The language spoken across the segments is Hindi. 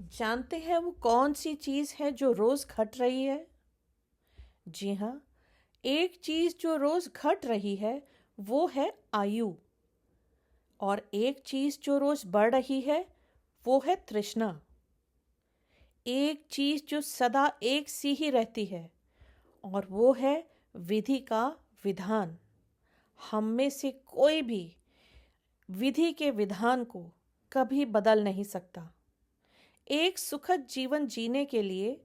जानते हैं वो कौन सी चीज़ है जो रोज़ घट रही है? जी हाँ, एक चीज़ जो रोज़ घट रही है वो है आयु। और एक चीज़ जो रोज़ बढ़ रही है वो है तृष्णा। एक चीज़ जो सदा एक सी ही रहती है और वो है विधि का विधान। हम में से कोई भी विधि के विधान को कभी बदल नहीं सकता। एक सुखद जीवन जीने के लिए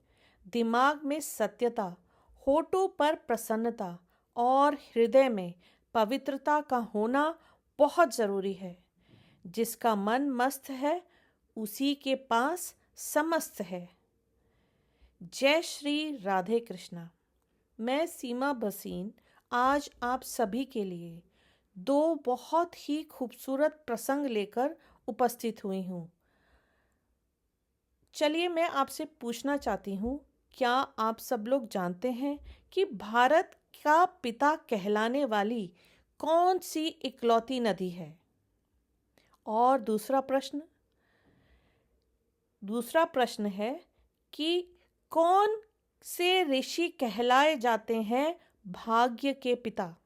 दिमाग में सत्यता, होठों पर प्रसन्नता और हृदय में पवित्रता का होना बहुत ज़रूरी है। जिसका मन मस्त है उसी के पास समस्त है। जय श्री राधे कृष्णा। मैं सीमा भसीन आज आप सभी के लिए दो बहुत ही खूबसूरत प्रसंग लेकर उपस्थित हुई हूँ। चलिए मैं आपसे पूछना चाहती हूँ, क्या आप सब लोग जानते हैं कि भारत का पिता कहलाने वाली कौन सी इकलौती नदी है? और दूसरा प्रश्न है कि कौन से ऋषि कहलाए जाते हैं भाग्य के पिता?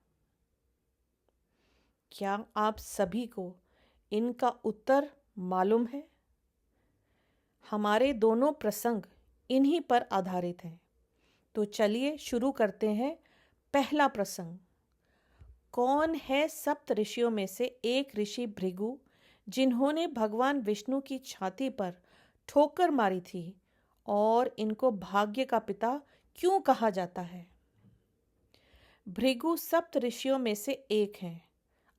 क्या आप सभी को इनका उत्तर मालूम है? हमारे दोनों प्रसंग इन्हीं पर आधारित हैं। तो चलिए शुरू करते हैं। पहला प्रसंग, कौन है सप्त ऋषियों में से एक ऋषि भृगु जिन्होंने भगवान विष्णु की छाती पर ठोकर मारी थी और इनको भाग्य का पिता क्यों कहा जाता है? भृगु सप्त ऋषियों में से एक हैं।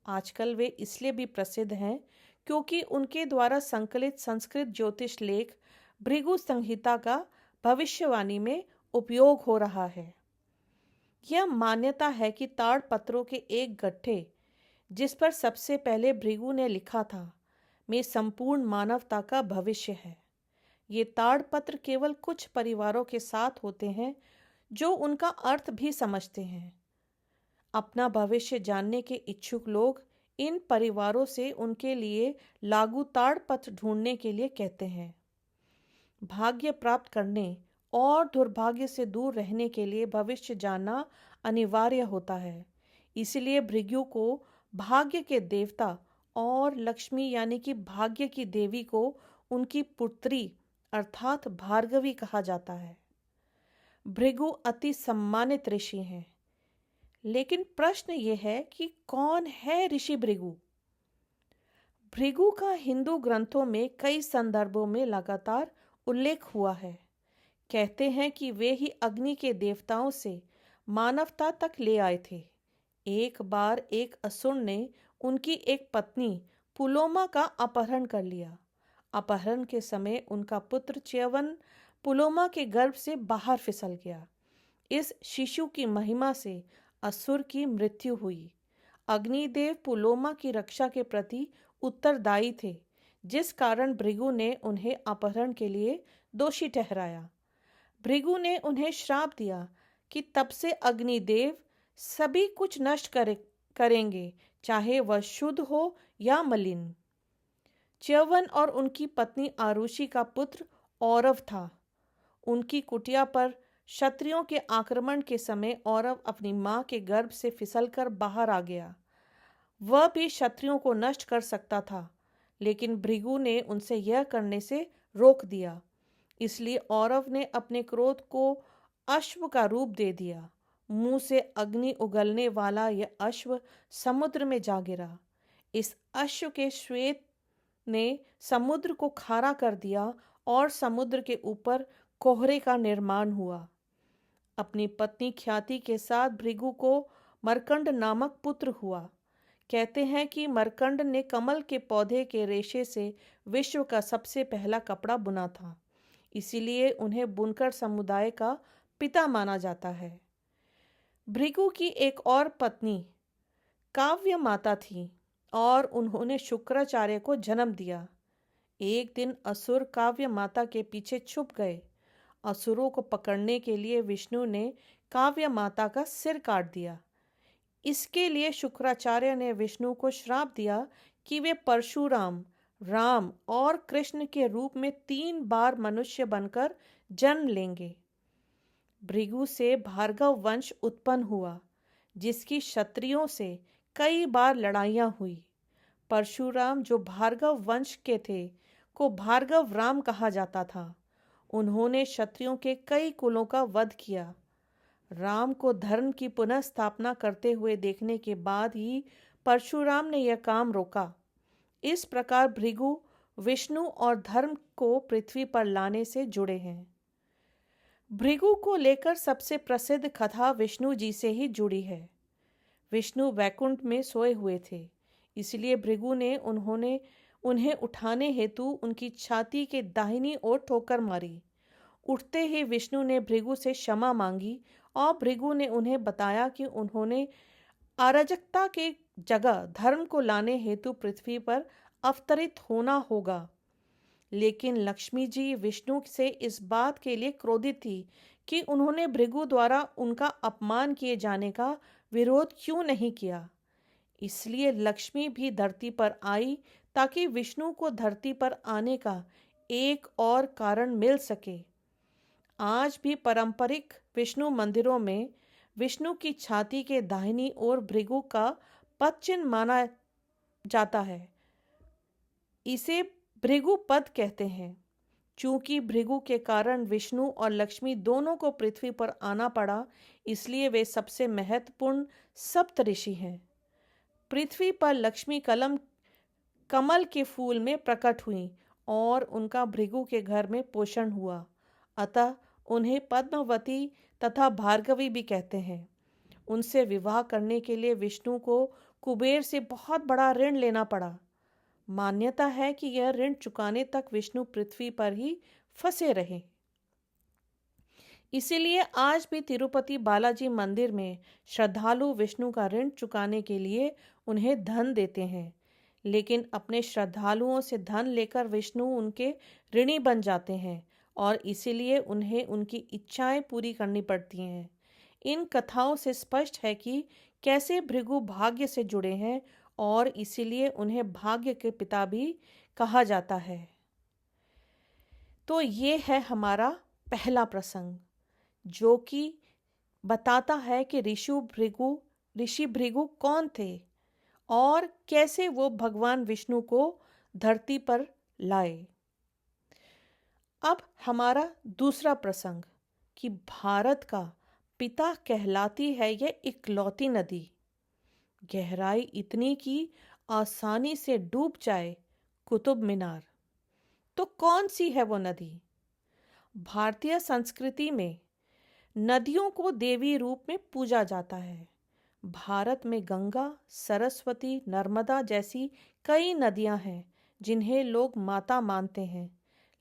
आजकल वे इसलिए भी प्रसिद्ध हैं क्योंकि उनके द्वारा संकलित संस्कृत ज्योतिष लेख भृगु संहिता का भविष्यवाणी में उपयोग हो रहा है। यह मान्यता है कि ताड़पत्रों के एक गट्ठे जिस पर सबसे पहले भृगु ने लिखा था, में संपूर्ण मानवता का भविष्य है। ये ताड़पत्र केवल कुछ परिवारों के साथ होते हैं जो उनका अर्थ भी समझते हैं। अपना भविष्य जानने के इच्छुक लोग इन परिवारों से उनके लिए लागू ताड़पत्र ढूंढने के लिए कहते हैं। भाग्य प्राप्त करने और दुर्भाग्य से दूर रहने के लिए भविष्य जानना अनिवार्य होता है। इसलिए भृगु को भाग्य के देवता और लक्ष्मी यानी कि भाग्य की देवी को उनकी पुत्री अर्थात भार्गवी कहा जाता है। भृगु अति सम्मानित ऋषि हैं। लेकिन प्रश्न ये है कि कौन है ऋषि भृगु? भृगु का हिंदू ग्रंथों में कई संदर्भों में लगातार उल्लेख हुआ है। कहते हैं कि वे ही अग्नि के देवताओं से मानवता तक ले आए थे। एक बार एक असुर ने उनकी एक पत्नी पुलोमा का अपहरण कर लिया। अपहरण के समय उनका पुत्र च्यवन पुलोमा के गर्भ से बाहर फिसल गया। इस शिशु की महिमा से असुर की मृत्यु हुई। अग्निदेव पुलोमा की रक्षा के प्रति उत्तरदायी थे, जिस कारण भृगु ने उन्हें अपहरण के लिए दोषी ठहराया। भृगु ने उन्हें श्राप दिया कि तब से अग्निदेव सभी कुछ नष्ट करेंगे, चाहे वह शुद्ध हो या मलिन। च्यवन और उनकी पत्नी आरुषि का पुत्र औरव था। उनकी कुटिया पर क्षत्रियों के आक्रमण के समय औरव अपनी मां के गर्भ से फिसलकर बाहर आ गया। वह भी क्षत्रियों को नष्ट कर सकता था, लेकिन भृगु ने उनसे यह करने से रोक दिया। इसलिए औरव ने अपने क्रोध को अश्व का रूप दे दिया। मुंह से अग्नि उगलने वाला यह अश्व समुद्र में जा गिरा। इस अश्व के श्वेत ने समुद्र को खारा कर दिया और समुद्र के ऊपर कोहरे का निर्माण हुआ। अपनी पत्नी ख्याति के साथ भृगु को मरकंड नामक पुत्र हुआ। कहते हैं कि मरकंड ने कमल के पौधे के रेशे से विश्व का सबसे पहला कपड़ा बुना था। इसीलिए उन्हें बुनकर समुदाय का पिता माना जाता है। भृगु की एक और पत्नी काव्य माता थी और उन्होंने शुक्राचार्य को जन्म दिया। एक दिन असुर काव्य माता के पीछे छुप गए। असुरों को पकड़ने के लिए विष्णु ने काव्य माता का सिर काट दिया। इसके लिए शुक्राचार्य ने विष्णु को श्राप दिया कि वे परशुराम राम और कृष्ण के रूप में 3 बार मनुष्य बनकर जन्म लेंगे। भृगु से भार्गव वंश उत्पन्न हुआ, जिसकी क्षत्रियों से कई बार लड़ाइयां हुई। परशुराम जो भार्गव वंश के थे को भार्गव राम कहा जाता था। उन्होंने क्षत्रियों के कई कुलों का वध किया। राम को धर्म की पुनः स्थापना करते हुए देखने के बाद ही परशुराम ने यह काम रोका। इस प्रकार भृगु विष्णु और धर्म को पृथ्वी पर लाने से जुड़े हैं। भृगु को लेकर सबसे प्रसिद्ध कथा विष्णु जी से ही जुड़ी है। विष्णु वैकुंठ में सोए हुए थे, इसलिए भृगु ने उन्हें उठाने हेतु उनकी छाती के दाहिनी ओर ठोकर मारी। उठते ही विष्णु ने भृगु से क्षमा मांगी और भृगु ने उन्हें बताया कि उन्होंने अराजकता के जगह धर्म को लाने हेतु पृथ्वी पर अवतरित होना होगा। लेकिन लक्ष्मी जी विष्णु से इस बात के लिए क्रोधित थी कि उन्होंने भृगु द्वारा उनका अपमान किए जाने का विरोध क्यों नहीं किया। इसलिए लक्ष्मी भी धरती पर आई ताकि विष्णु को धरती पर आने का एक और कारण मिल सके। आज भी पारंपरिक विष्णु मंदिरों में विष्णु की छाती के दाहिनी ओर भृगु का पद चिन्ह माना जाता है। इसे भृगु पद कहते हैं। चूंकि भृगु के कारण विष्णु और लक्ष्मी दोनों को पृथ्वी पर आना पड़ा, इसलिए वे सबसे महत्वपूर्ण सप्तऋषि हैं। पृथ्वी पर लक्ष्मी कमल के फूल में प्रकट हुई और उनका भृगु के घर में पोषण हुआ। अतः उन्हें पद्मावती तथा भार्गवी भी कहते हैं। उनसे विवाह करने के लिए विष्णु को कुबेर से बहुत बड़ा ऋण लेना पड़ा। मान्यता है कि यह ऋण चुकाने तक विष्णु पृथ्वी पर ही फंसे रहे। इसीलिए आज भी तिरुपति बालाजी मंदिर में श्रद्धालु विष्णु का ऋण चुकाने के लिए उन्हें धन देते हैं, लेकिन अपने श्रद्धालुओं से धन लेकर विष्णु उनके ऋणी बन जाते हैं और इसीलिए उन्हें उनकी इच्छाएं पूरी करनी पड़ती हैं। इन कथाओं से स्पष्ट है कि कैसे भृगु भाग्य से जुड़े हैं और इसीलिए उन्हें भाग्य के पिता भी कहा जाता है। तो ये है हमारा पहला प्रसंग, जो कि बताता है कि ऋषि भृगु कौन थे और कैसे वो भगवान विष्णु को धरती पर लाए। अब हमारा दूसरा प्रसंग कि भारत का पिता कहलाती है यह इकलौती नदी। गहराई इतनी कि आसानी से डूब जाए कुतुब मीनार। तो कौन सी है वो नदी? भारतीय संस्कृति में नदियों को देवी रूप में पूजा जाता है। भारत में गंगा, सरस्वती, नर्मदा जैसी कई नदियां हैं जिन्हें लोग माता मानते हैं,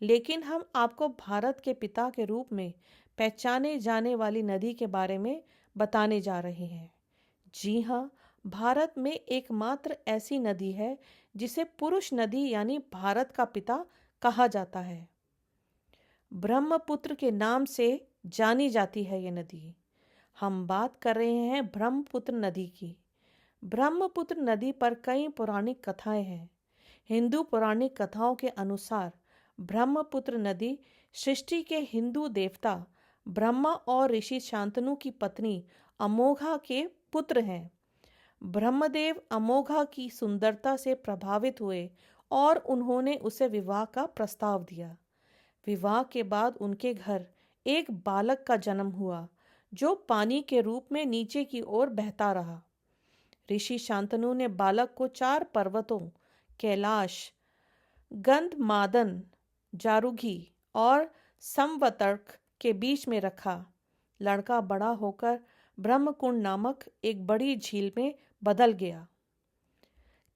लेकिन हम आपको भारत के पिता के रूप में पहचाने जाने वाली नदी के बारे में बताने जा रहे हैं। जी हाँ, भारत में एकमात्र ऐसी नदी है जिसे पुरुष नदी यानी भारत का पिता कहा जाता है। ब्रह्मपुत्र के नाम से जानी जाती है ये नदी। हम बात कर रहे हैं ब्रह्मपुत्र नदी की। ब्रह्मपुत्र नदी पर कई पौराणिक कथाएं हैं। हिंदू पौराणिक कथाओं के अनुसार ब्रह्मपुत्र नदी सृष्टि के हिंदू देवता ब्रह्मा और ऋषि शांतनु की पत्नी अमोघा के पुत्र हैं। ब्रह्मदेव अमोघा की सुंदरता से प्रभावित हुए और उन्होंने उसे विवाह का प्रस्ताव दिया। विवाह के बाद उनके घर एक बालक का जन्म हुआ जो पानी के रूप में नीचे की ओर बहता रहा। ऋषि शांतनु ने बालक को 4 पर्वतों कैलाश, गंधमादन, जारूघी और संवतर्क के बीच में रखा। लड़का बड़ा होकर ब्रह्मकुंड नामक एक बड़ी झील में बदल गया।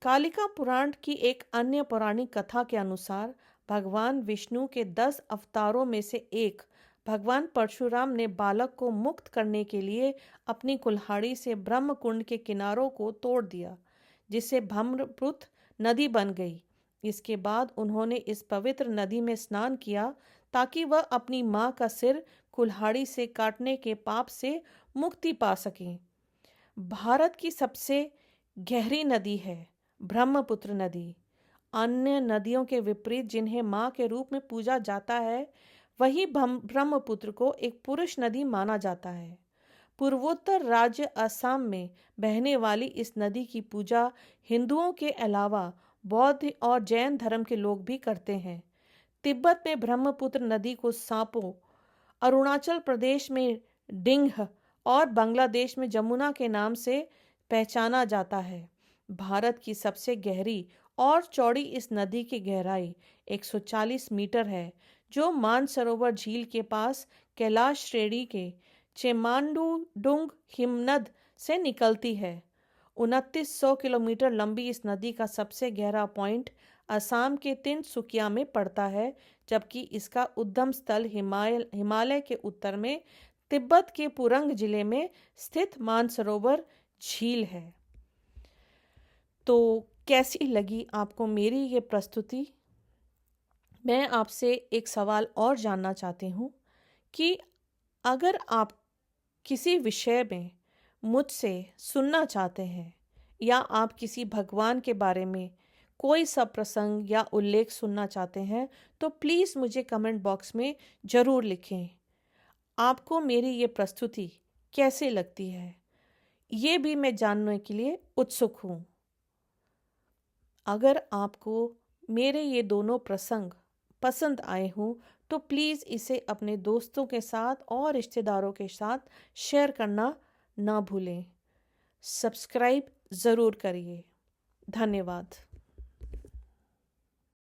कालिका पुराण की एक अन्य पौराणिक कथा के अनुसार भगवान विष्णु के 10 अवतारों में से एक भगवान परशुराम ने बालक को मुक्त करने के लिए अपनी कुल्हाड़ी से ब्रह्मकुंड के किनारों को तोड़ दिया, जिससे ब्रह्मपुत्र नदी बन गई। इसके बाद उन्होंने इस पवित्र नदी में स्नान किया ताकि वह अपनी मां का सिर कुल्हाड़ी से काटने के पाप से मुक्ति पा सकें। भारत की सबसे गहरी नदी है ब्रह्मपुत्र नदी। अन्य नदियों के विपरीत जिन्हें माँ के रूप में पूजा जाता है, वही ब्रह्मपुत्र को एक पुरुष नदी माना जाता है। पूर्वोत्तर राज्य असम में बहने वाली इस नदी की पूजा हिंदुओं के अलावा बौद्ध और जैन धर्म के लोग भी करते हैं। तिब्बत में ब्रह्मपुत्र नदी को सांपो, अरुणाचल प्रदेश में डिंग और बांग्लादेश में जमुना के नाम से पहचाना जाता है। भारत की सबसे गहरी और चौड़ी इस नदी की गहराई 140 मीटर है, जो मानसरोवर झील के पास कैलाश श्रेणी के चेमांडूडुंग हिमनद से निकलती है। 2900 किलोमीटर लंबी इस नदी का सबसे गहरा पॉइंट असम के तिनसुकिया में पड़ता है, जबकि इसका उद्गम स्थल हिमालय के उत्तर में तिब्बत के पुरंग जिले में स्थित मानसरोवर झील है। तो कैसी लगी आपको मेरी ये प्रस्तुति? मैं आपसे एक सवाल और जानना चाहती हूँ कि अगर आप किसी विषय में मुझसे सुनना चाहते हैं या आप किसी भगवान के बारे में कोई सा प्रसंग या उल्लेख सुनना चाहते हैं, तो प्लीज़ मुझे कमेंट बॉक्स में ज़रूर लिखें। आपको मेरी ये प्रस्तुति कैसे लगती है, ये भी मैं जानने के लिए उत्सुक हूँ। अगर आपको मेरे ये दोनों प्रसंग पसंद आए हों, तो प्लीज़ इसे अपने दोस्तों के साथ और रिश्तेदारों के साथ शेयर करना ना भूलें। सब्सक्राइब ज़रूर करिए। धन्यवाद।